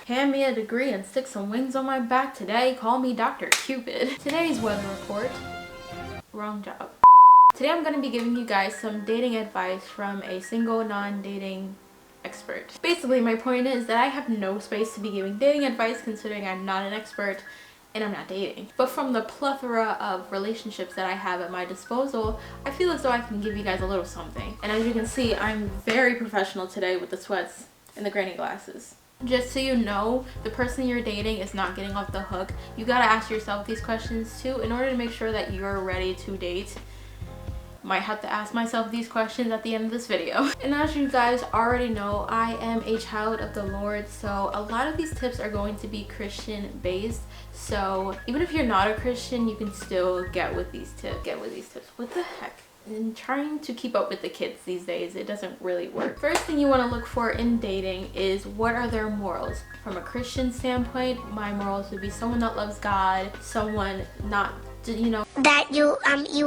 Hand me a degree and stick some wings on my back today. Call me Dr. Cupid. Today's weather report. Wrong job. Today I'm going to be giving you guys some dating advice from a single non-dating expert. Basically, my point is that I have no space to be giving dating advice considering I'm not an expert and I'm not dating. But from the plethora of relationships that I have at my disposal, I feel as though I can give you guys a little something. And as you can see, I'm very professional today with the sweats and the granny glasses. Just so you know, the person you're dating is not getting off the hook. You gotta ask yourself these questions too in order to make sure that you're ready to date. Might have to ask myself these questions at the end of this video. And as you guys already know, I am a child of the Lord, so a lot of these tips are going to be Christian based. So even if you're not a Christian, you can still get with these tips. What the heck? And trying to keep up with the kids these days, it doesn't really work. First thing you want to look for in dating is what are their morals. From a Christian standpoint, my morals would be someone that loves God, someone not, you know, that you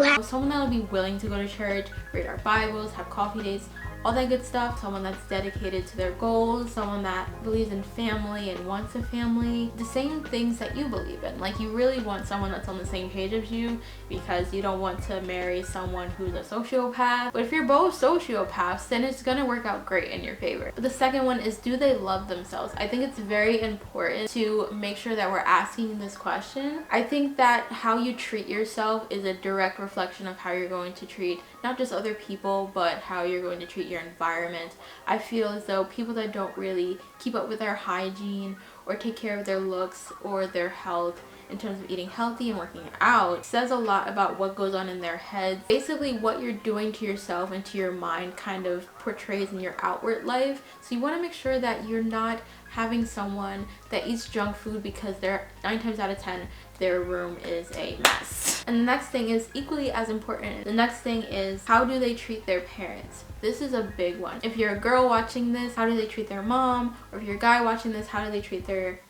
have, someone that will be willing to go to church, read our Bibles, have coffee dates, all that good stuff. Someone that's dedicated to their goals, someone that believes in family and wants a family, the same things that you believe in. Like, you really want someone that's on the same page as you, because you don't want to marry someone who's a sociopath. But if you're both sociopaths, then it's gonna work out great in your favor. But the second one is, do they love themselves? I think it's very important to make sure that we're asking this question. I think that how you treat yourself is a direct reflection of how you're going to treat not just other people, but how you're going to treat your environment. I feel as though people that don't really keep up with their hygiene or take care of their looks or their health in terms of eating healthy and working out says a lot about what goes on in their heads. Basically, what you're doing to yourself and to your mind kind of portrays in your outward life. So you want to make sure that you're not having someone that eats junk food because they're 9 times out of 10 their room is a mess. And the next thing is equally as important. The next thing is, how do they treat their parents? This is a big one. If you're a girl watching this, how do they treat their mom? Or if you're a guy watching this, how do they treat their...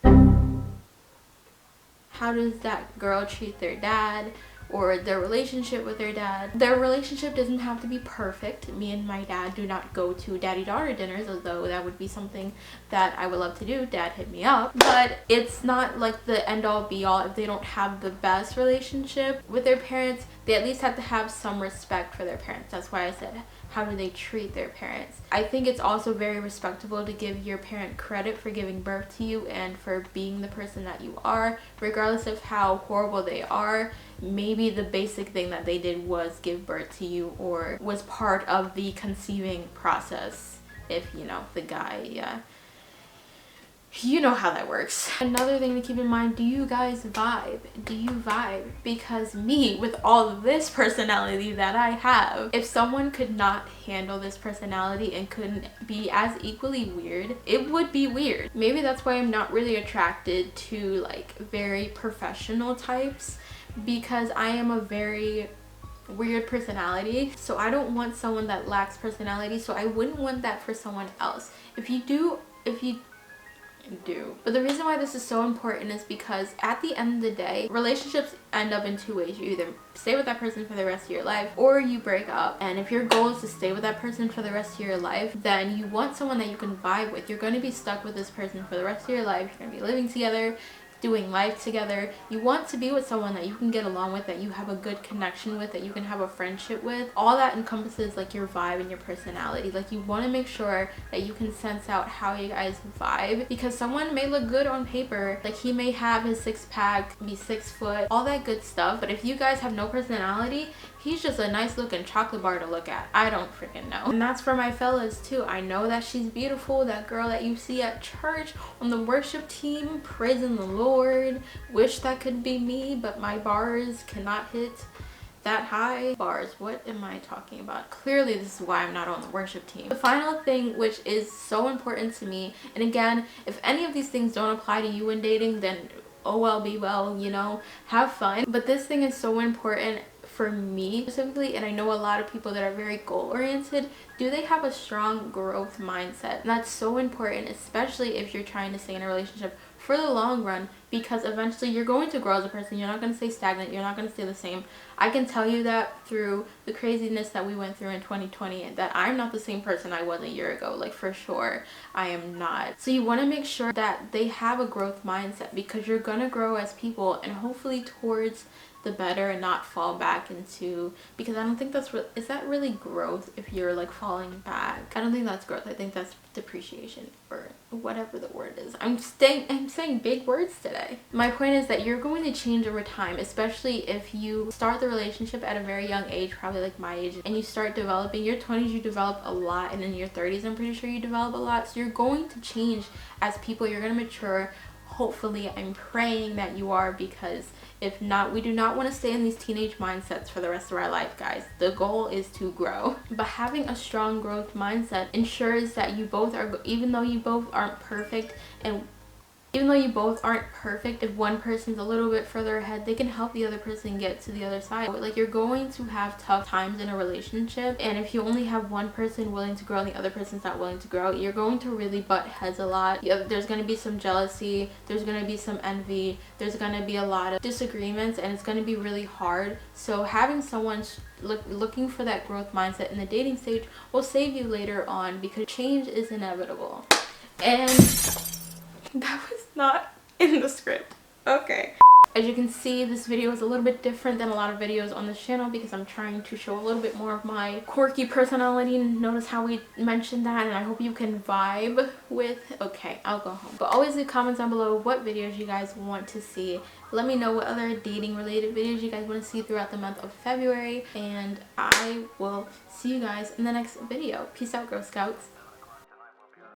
How does that girl treat their dad? Or their relationship with their dad. Their relationship doesn't have to be perfect. Me and my dad do not go to daddy-daughter dinners, although that would be something that I would love to do. Dad, hit me up. But it's not like the end-all be-all. If they don't have the best relationship with their parents, they at least have to have some respect for their parents. That's why I said, how do they treat their parents? I think it's also very respectable to give your parent credit for giving birth to you and for being the person that you are, regardless of how horrible they are. Maybe the basic thing that they did was give birth to you or was part of the conceiving process. If, you know, the guy, you know how that works. Another thing to keep in mind, do you guys vibe? Do you vibe? Because me, with all of this personality that I have, if someone could not handle this personality and couldn't be as equally weird, it would be weird. Maybe that's why I'm not really attracted to like very professional types, because I am a very weird personality. So I don't want someone that lacks personality, so I wouldn't want that for someone else. If you do. But the reason why this is so important is because at the end of the day, relationships end up in 2 ways. You either stay with that person for the rest of your life or you break up. And if your goal is to stay with that person for the rest of your life, then you want someone that you can vibe with. You're going to be stuck with this person for the rest of your life. You're going to be living together, doing life together. You want to be with someone that you can get along with, that you have a good connection with, that you can have a friendship with. All that encompasses like your vibe and your personality. Like, you want to make sure that you can sense out how you guys vibe, because someone may look good on paper, like he may have his 6-pack, be 6 foot, all that good stuff, but if you guys have no personality, he's just a nice looking chocolate bar to look at. I don't freaking know. And that's for my fellas too. I know that she's beautiful, that girl that you see at church on the worship team, praising the Lord. Wish that could be me, but my bars cannot hit that high. Bars, what am I talking about? Clearly this is why I'm not on the worship team. The final thing, which is so important to me, and again, if any of these things don't apply to you in dating, then oh well, be well, you know, have fun. But this thing is so important for me specifically, and I know a lot of people that are very goal oriented. Do they have a strong growth mindset? And that's so important, especially if you're trying to stay in a relationship for the long run, because eventually you're going to grow as a person. You're not going to stay stagnant. You're not going to stay the same. I can tell you that through the craziness that we went through in 2020, that I'm not the same person I was a year ago. Like, for sure, I am not. So you want to make sure that they have a growth mindset, because you're going to grow as people, and hopefully towards the better, and not fall back into, because I don't think that's is that really growth if you're like falling back? I don't think that's growth. I think that's depreciation, or whatever the word is. I'm saying big words today. My point is that you're going to change over time, especially if you start the relationship at a very young age, probably like my age, and you start developing. Your 20s you develop a lot, and in your 30s I'm pretty sure you develop a lot. So you're going to change as people. You're going to mature. Hopefully, I'm praying that you are, because if not, we do not want to stay in these teenage mindsets for the rest of our life, guys. The goal is to grow. But having a strong growth mindset ensures that you both are, even though you both aren't perfect, if one person's a little bit further ahead, they can help the other person get to the other side. Like, you're going to have tough times in a relationship, and if you only have one person willing to grow and the other person's not willing to grow, you're going to really butt heads a lot. There's going to be some jealousy, there's going to be some envy, there's going to be a lot of disagreements, and it's going to be really hard. So having someone looking for that growth mindset in the dating stage will save you later on, because change is inevitable. And that was not in the script. Okay. As you can see, this video is a little bit different than a lot of videos on this channel, because I'm trying to show a little bit more of my quirky personality. Notice how we mentioned that, and I hope you can vibe with. Okay, I'll go home. But always leave comments down below what videos you guys want to see. Let me know what other dating related videos you guys want to see throughout the month of February, and I will see you guys in the next video. Peace out, Girl Scouts.